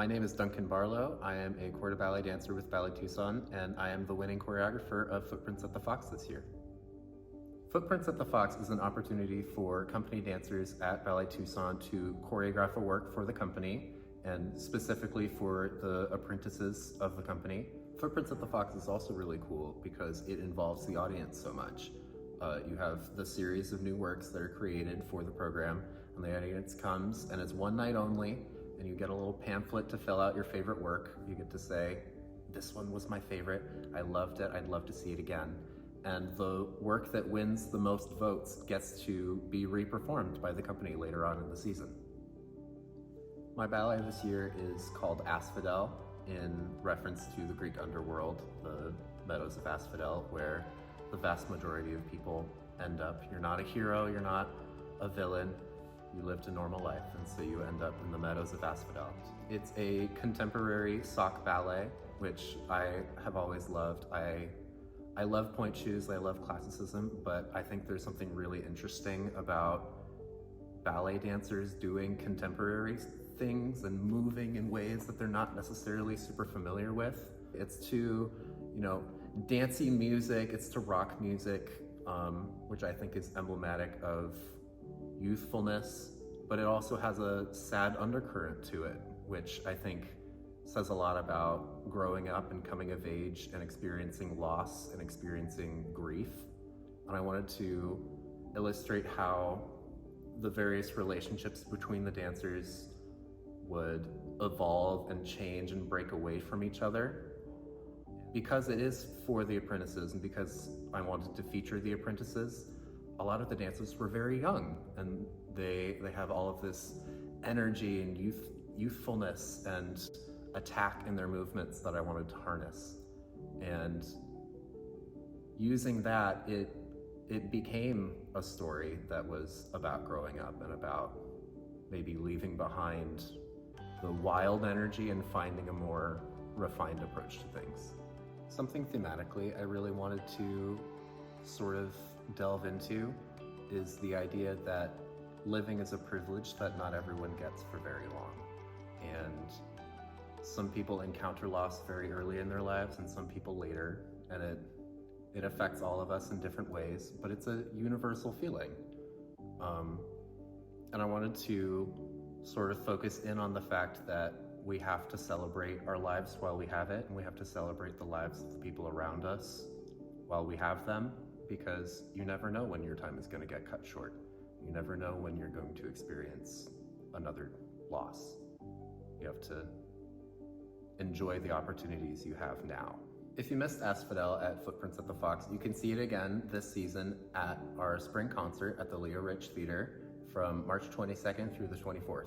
My name is Duncan Barlow. I am a corps de ballet dancer with Ballet Tucson, and I am the winning choreographer of Footprints at the Fox this year. Footprints at the Fox is an opportunity for company dancers at Ballet Tucson to choreograph a work for the company, and specifically for the apprentices of the company. Footprints at the Fox is also really cool because it involves the audience so much. You have the series of new works that are created for the program, and the audience comes, and it's one night only, and you get a little pamphlet to fill out your favorite work. You get to say, this one was my favorite, I loved it, I'd love to see it again. And the work that wins the most votes gets to be re-performed by the company later on in the season. My ballet this year is called Asphodel, in reference to the Greek underworld, the meadows of Asphodel, where the vast majority of people end up. You're not a hero, you're not a villain, you lived a normal life, and so you end up in the meadows of Asphodel. It's a contemporary sock ballet, which I have always loved. I love point shoes, I love classicism, but I think there's something really interesting about ballet dancers doing contemporary things and moving in ways that they're not necessarily super familiar with. It's to, dancey music, it's to rock music, which I think is emblematic of youthfulness, but it also has a sad undercurrent to it, which I think says a lot about growing up and coming of age and experiencing loss and experiencing grief. And I wanted to illustrate how the various relationships between the dancers would evolve and change and break away from each other. Because it is for the apprentices, and because I wanted to feature the apprentices, a lot of the dancers were very young, and they have all of this energy and youthfulness and attack in their movements that I wanted to harness. And using that, it became a story that was about growing up and about maybe leaving behind the wild energy and finding a more refined approach to things. Something thematically I really wanted to sort of delve into is the idea that living is a privilege that not everyone gets for very long. And some people encounter loss very early in their lives and some people later, and it affects all of us in different ways, but it's a universal feeling. And I wanted to sort of focus in on the fact that we have to celebrate our lives while we have it, and we have to celebrate the lives of the people around us while we have them, because you never know when your time is going to get cut short. You never know when you're going to experience another loss. You have to enjoy the opportunities you have now. If you missed Asphodel at Footprints at the Fox, you can see it again this season at our spring concert at the Leo Rich Theater from March 22nd through the 24th.